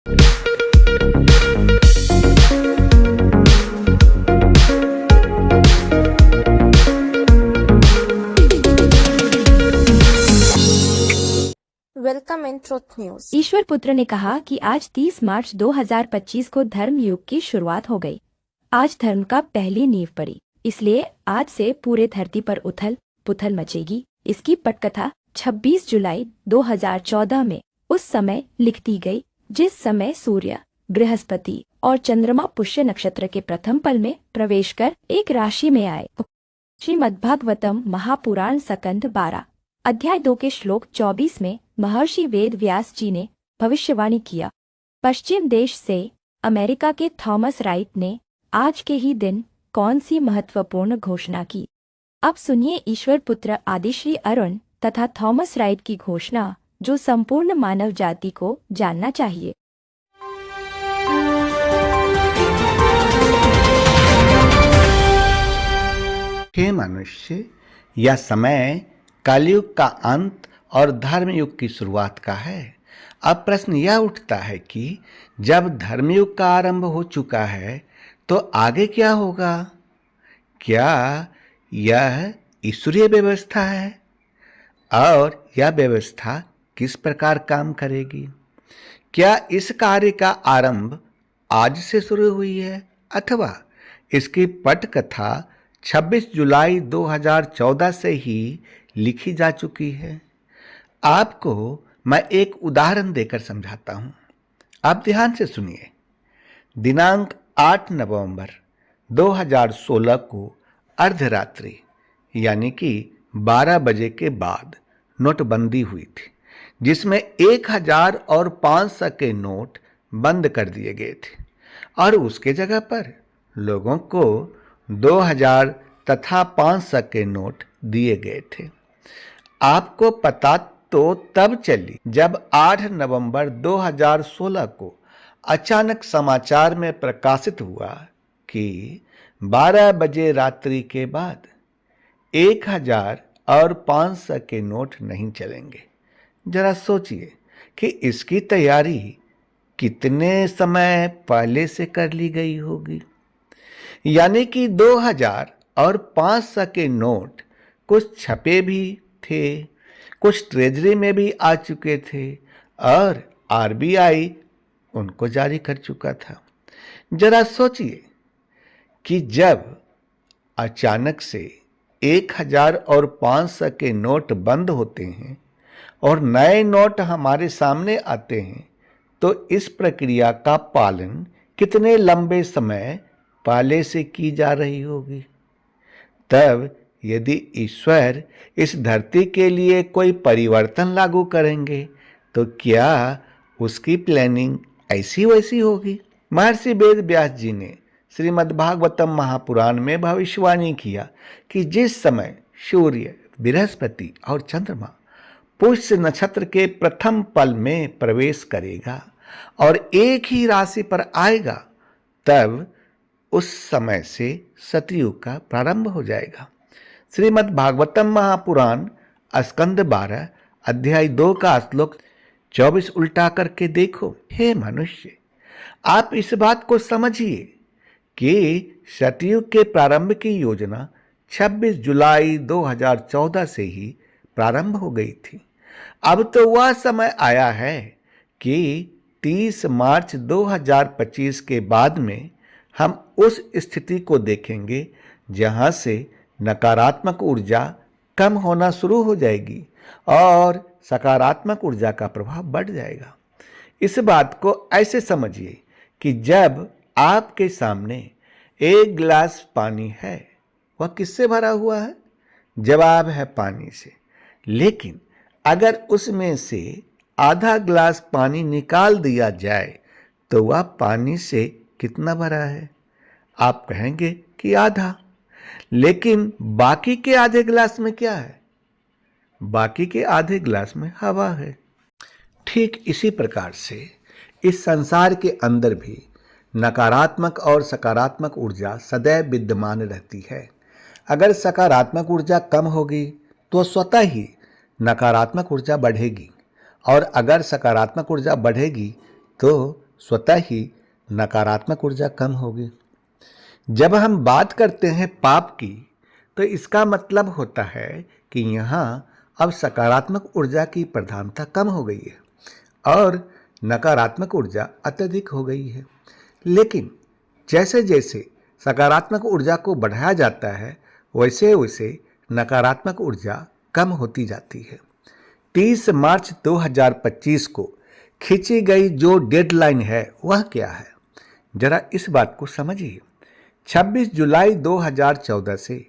Welcome in Truth News. ईश्वर पुत्र ने कहा कि आज 30 मार्च 2025 को धर्म युग की शुरुआत हो गई। आज धर्म का पहली नींव पड़ी, इसलिए आज से पूरे धरती पर उथल पुथल मचेगी। इसकी पटकथा 26 जुलाई 2014 में उस समय लिख दी गई जिस समय सूर्य, बृहस्पति और चंद्रमा पुष्य नक्षत्र के प्रथम पल में प्रवेश कर एक राशि में आए। श्रीमद्भागवतम महापुराण सकंद 12 अध्याय 2 के श्लोक 24 में महर्षि वेद व्यास जी ने भविष्यवाणी किया। पश्चिम देश से अमेरिका के थॉमस राइट ने आज के ही दिन कौन सी महत्वपूर्ण घोषणा की। अब सुनिए ईश्वर पुत्र आदिश्री अरुण तथा थॉमस राइट की घोषणा, जो संपूर्ण मानव जाति को जानना चाहिए। हे मनुष्य, यह समय कलयुग का अंत और धर्मयुग की शुरुआत का है। अब प्रश्न यह उठता है कि जब धर्मयुग का आरंभ हो चुका है तो आगे क्या होगा? क्या यह ईश्वरीय व्यवस्था है? और यह व्यवस्था किस प्रकार काम करेगी? क्या इस कार्य का आरंभ आज से शुरू हुई है अथवा इसकी पटकथा 26 जुलाई 2014 से ही लिखी जा चुकी है? आपको मैं एक उदाहरण देकर समझाता हूं। आप ध्यान से सुनिए। दिनांक 8 नवंबर 2016 को अर्धरात्रि यानी कि 12 बजे के बाद नोटबंदी हुई थी, जिसमें 1000 और 500 के नोट बंद कर दिए गए थे और उसके जगह पर लोगों को 2000 तथा 500 के नोट दिए गए थे। आपको पता तो तब चली जब 8 नवंबर 2016 को अचानक समाचार में प्रकाशित हुआ कि 12 बजे रात्रि के बाद 1000 और 500 के नोट नहीं चलेंगे। जरा सोचिए कि इसकी तैयारी कितने समय पहले से कर ली गई होगी। यानी कि 2000 और 500 के नोट कुछ छपे भी थे, कुछ ट्रेजरी में भी आ चुके थे और आरबीआई उनको जारी कर चुका था। जरा सोचिए कि जब अचानक से 1000 और 500 के नोट बंद होते हैं और नए नोट हमारे सामने आते हैं तो इस प्रक्रिया का पालन कितने लंबे समय पहले से की जा रही होगी। तब यदि ईश्वर इस धरती के लिए कोई परिवर्तन लागू करेंगे तो क्या उसकी प्लानिंग ऐसी वैसी होगी? महर्षि वेद व्यास जी ने श्रीमद्भागवतम महापुराण में भविष्यवाणी किया कि जिस समय सूर्य, बृहस्पति और चंद्रमा पुष्य नक्षत्र के प्रथम पल में प्रवेश करेगा और एक ही राशि पर आएगा, तब उस समय से सतयुग का प्रारंभ हो जाएगा। श्रीमद् भागवतम महापुराण स्कंद 12 अध्याय 2 का श्लोक 24 उल्टा करके देखो। हे मनुष्य, आप इस बात को समझिए कि सतयुग के प्रारंभ की योजना 26 जुलाई 2014 से ही प्रारंभ हो गई थी। अब तो वह समय आया है कि 30 मार्च 2025 के बाद में हम उस स्थिति को देखेंगे जहां से नकारात्मक ऊर्जा कम होना शुरू हो जाएगी और सकारात्मक ऊर्जा का प्रभाव बढ़ जाएगा। इस बात को ऐसे समझिए कि जब आपके सामने एक गिलास पानी है, वह किससे भरा हुआ है? जवाब है पानी से। लेकिन अगर उसमें से आधा गिलास पानी निकाल दिया जाए तो वह पानी से कितना भरा है? आप कहेंगे कि आधा। लेकिन बाकी के आधे गिलास में क्या है? बाकी के आधे गिलास में हवा है। ठीक इसी प्रकार से इस संसार के अंदर भी नकारात्मक और सकारात्मक ऊर्जा सदैव विद्यमान रहती है। अगर सकारात्मक ऊर्जा कम होगी तो स्वतः ही नकारात्मक ऊर्जा बढ़ेगी, और अगर सकारात्मक ऊर्जा बढ़ेगी तो स्वतः ही नकारात्मक ऊर्जा कम होगी। जब हम बात करते हैं पाप की, तो इसका मतलब होता है कि यहाँ अब सकारात्मक ऊर्जा की प्रधानता कम हो गई है और नकारात्मक ऊर्जा अत्यधिक हो गई है। लेकिन जैसे जैसे सकारात्मक ऊर्जा को बढ़ाया जाता है, वैसे वैसे नकारात्मक ऊर्जा कम होती जाती है। 30 मार्च 2025 को खींची गई जो डेडलाइन है वह क्या है, जरा इस बात को समझिए। 26 जुलाई 2014 से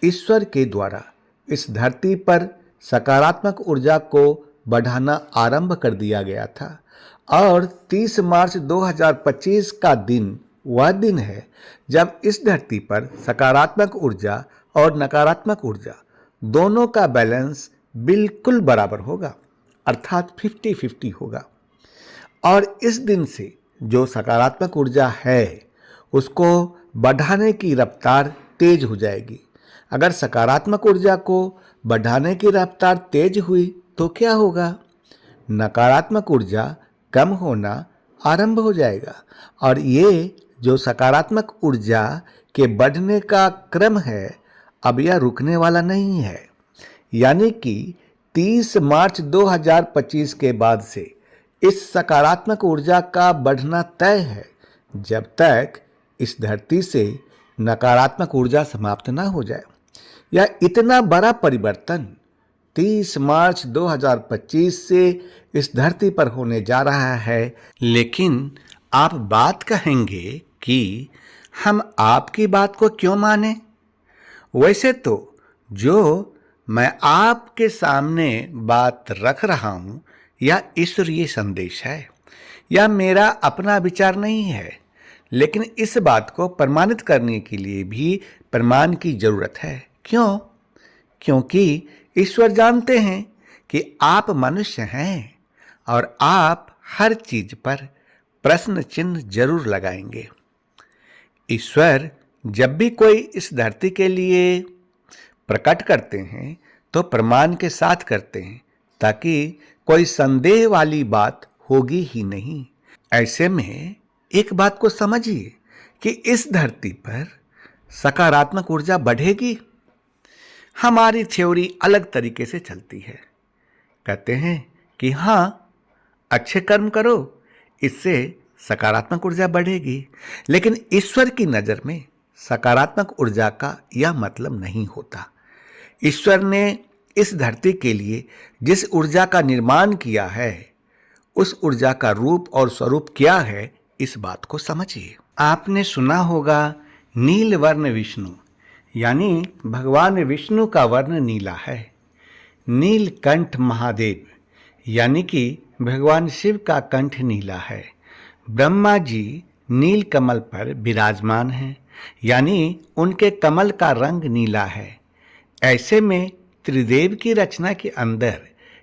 ईश्वर के द्वारा इस धरती पर सकारात्मक ऊर्जा को बढ़ाना आरंभ कर दिया गया था और 30 मार्च 2025 का दिन वह दिन है जब इस धरती पर सकारात्मक ऊर्जा और नकारात्मक ऊर्जा दोनों का बैलेंस बिल्कुल बराबर होगा, अर्थात 50-50 होगा। और इस दिन से जो सकारात्मक ऊर्जा है उसको बढ़ाने की रफ्तार तेज हो जाएगी। अगर सकारात्मक ऊर्जा को बढ़ाने की रफ्तार तेज हुई तो क्या होगा? नकारात्मक ऊर्जा कम होना आरंभ हो जाएगा और ये जो सकारात्मक ऊर्जा के बढ़ने का क्रम है अब यह रुकने वाला नहीं है। यानी कि 30 मार्च 2025 के बाद से इस सकारात्मक ऊर्जा का बढ़ना तय है जब तक इस धरती से नकारात्मक ऊर्जा समाप्त ना हो जाए। यह इतना बड़ा परिवर्तन 30 मार्च 2025 से इस धरती पर होने जा रहा है। लेकिन आप बात कहेंगे कि हम आपकी बात को क्यों माने? वैसे तो जो मैं आपके सामने बात रख रहा हूं यह ईश्वरीय संदेश है, यह मेरा अपना विचार नहीं है। लेकिन इस बात को प्रमाणित करने के लिए भी प्रमाण की जरूरत है। क्यों? क्योंकि ईश्वर जानते हैं कि आप मनुष्य हैं और आप हर चीज पर प्रश्न चिन्ह जरूर लगाएंगे। ईश्वर जब भी कोई इस धरती के लिए प्रकट करते हैं तो प्रमाण के साथ करते हैं ताकि कोई संदेह वाली बात होगी ही नहीं। ऐसे में एक बात को समझिए कि इस धरती पर सकारात्मक ऊर्जा बढ़ेगी। हमारी थ्योरी अलग तरीके से चलती है। कहते हैं कि हाँ, अच्छे कर्म करो, इससे सकारात्मक ऊर्जा बढ़ेगी। लेकिन ईश्वर की नज़र में सकारात्मक ऊर्जा का यह मतलब नहीं होता। ईश्वर ने इस धरती के लिए जिस ऊर्जा का निर्माण किया है उस ऊर्जा का रूप और स्वरूप क्या है, इस बात को समझिए। आपने सुना होगा नील वर्ण विष्णु, यानी भगवान विष्णु का वर्ण नीला है। नीलकंठ महादेव यानी कि भगवान शिव का कंठ नीला है। ब्रह्मा जी नील कमल पर विराजमान हैं, यानी उनके कमल का रंग नीला है। ऐसे में त्रिदेव की रचना के अंदर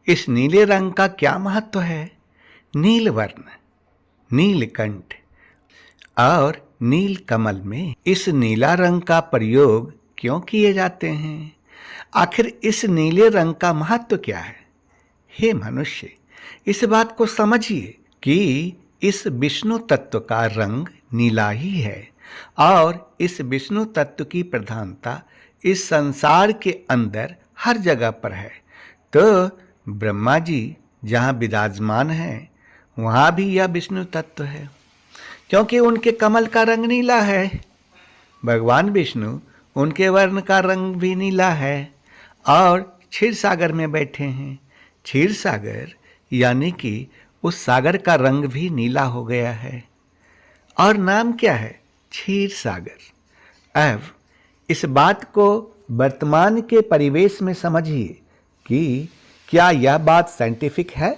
इस नीले रंग का क्या महत्व है? नील वर्ण, नीलकंठ और नील कमल में इस नीला रंग का प्रयोग क्यों किए जाते हैं? आखिर इस नीले रंग का महत्व क्या है? हे मनुष्य, इस बात को समझिए कि इस विष्णु तत्व का रंग नीला ही है और इस विष्णु तत्व की प्रधानता इस संसार के अंदर हर जगह पर है। तो ब्रह्मा जी जहाँ विराजमान हैं वहाँ भी यह विष्णु तत्व है, क्योंकि उनके कमल का रंग नीला है। भगवान विष्णु उनके वर्ण का रंग भी नीला है और क्षीर सागर में बैठे हैं। क्षीर सागर यानी कि उस सागर का रंग भी नीला हो गया है और नाम क्या है? क्षीर सागर। अब इस बात को वर्तमान के परिवेश में समझिए कि क्या यह बात साइंटिफिक है?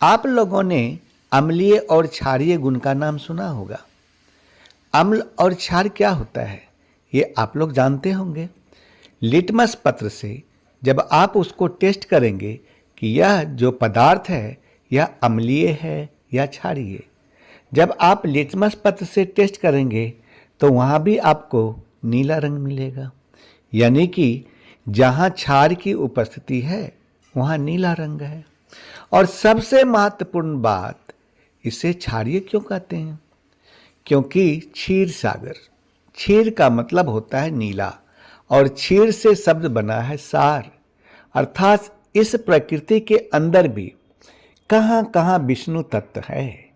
आप लोगों ने अम्लीय और क्षारीय गुण का नाम सुना होगा। अम्ल और क्षार क्या होता है ये आप लोग जानते होंगे। लिटमस पत्र से जब आप उसको टेस्ट करेंगे कि यह जो पदार्थ है यह अम्लीय है या क्षारीय, जब आप लिटमस पत्र से टेस्ट करेंगे तो वहाँ भी आपको नीला रंग मिलेगा। यानी कि जहाँ क्षार की उपस्थिति है वहाँ नीला रंग है। और सबसे महत्वपूर्ण बात इसे क्षारीय क्यों कहते हैं? क्योंकि क्षीर सागर, क्षीर का मतलब होता है नीला और क्षीर से शब्द बना है सार, अर्थात इस प्रकृति के अंदर भी कहाँ कहाँ विष्णु तत्व है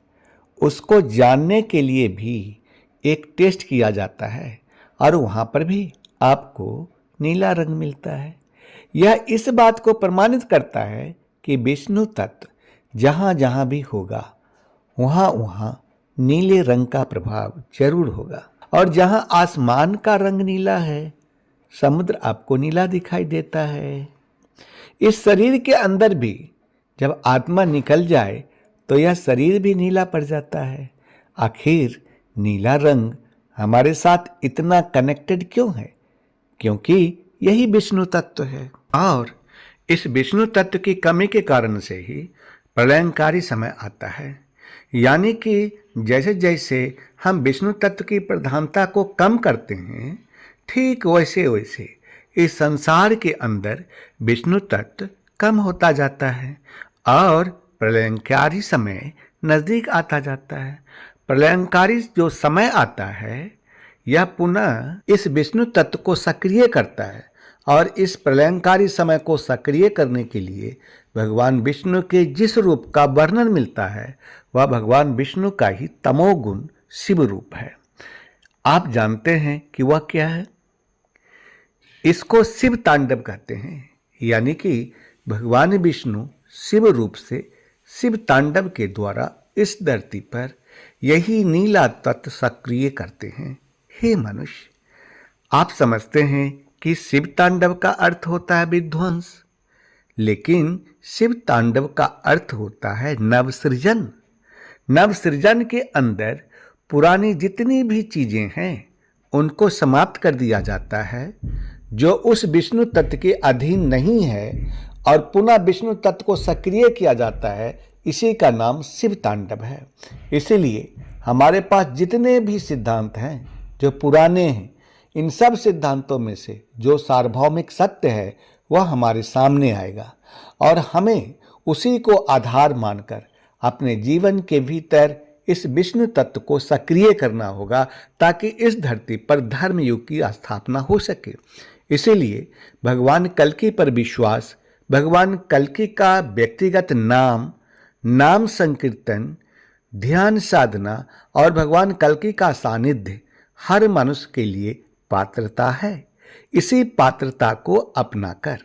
उसको जानने के लिए भी एक टेस्ट किया जाता है और वहाँ पर भी आपको नीला रंग मिलता है। यह इस बात को प्रमाणित करता है कि विष्णु तत्व जहाँ जहाँ भी होगा वहाँ वहाँ नीले रंग का प्रभाव जरूर होगा। और जहाँ आसमान का रंग नीला है, समुद्र आपको नीला दिखाई देता है। इस शरीर के अंदर भी जब आत्मा निकल जाए तो यह शरीर भी नीला पड़ जाता है। आखिर नीला रंग हमारे साथ इतना कनेक्टेड क्यों है? क्योंकि यही विष्णु तत्व है और इस विष्णु तत्व की कमी के कारण से ही प्रलयंकारी समय आता है। यानी कि जैसे जैसे हम विष्णु तत्व की प्रधानता को कम करते हैं, ठीक वैसे वैसे इस संसार के अंदर विष्णु तत्व कम होता जाता है और प्रलयंकारी समय नजदीक आता जाता है। प्रलयंकारी जो समय आता है यह पुनः इस विष्णु तत्व को सक्रिय करता है और इस प्रलयंकारी समय को सक्रिय करने के लिए भगवान विष्णु के जिस रूप का वर्णन मिलता है वह भगवान विष्णु का ही तमोगुण शिव रूप है। आप जानते हैं कि वह क्या है? इसको शिव तांडव कहते हैं, यानी कि भगवान विष्णु शिव रूप से शिव तांडव के द्वारा इस धरती पर यही नीला तत्व सक्रिय करते हैं। हे मनुष्य, आप समझते हैं कि शिव तांडव का अर्थ होता है विध्वंस, लेकिन शिव तांडव का अर्थ होता है नवसृजन। नवसृजन के अंदर पुरानी जितनी भी चीजें हैं उनको समाप्त कर दिया जाता है जो उस विष्णु तत्व के अधीन नहीं है और पुनः विष्णु तत्व को सक्रिय किया जाता है। इसी का नाम शिव तांडव है। इसीलिए हमारे पास जितने भी सिद्धांत हैं जो पुराने हैं, इन सब सिद्धांतों में से जो सार्वभौमिक सत्य है वह हमारे सामने आएगा और हमें उसी को आधार मानकर अपने जीवन के भीतर इस विष्णु तत्व को सक्रिय करना होगा ताकि इस धरती पर धर्म युग की स्थापना हो सके। इसीलिए भगवान कल्कि पर विश्वास, भगवान कल्कि का व्यक्तिगत नाम संकीर्तन, ध्यान साधना और भगवान कल्कि का सानिध्य हर मनुष्य के लिए पात्रता है। इसी पात्रता को अपनाकर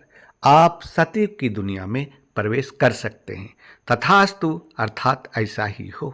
आप सतयुग की दुनिया में प्रवेश कर सकते हैं। तथास्तु, अर्थात ऐसा ही हो।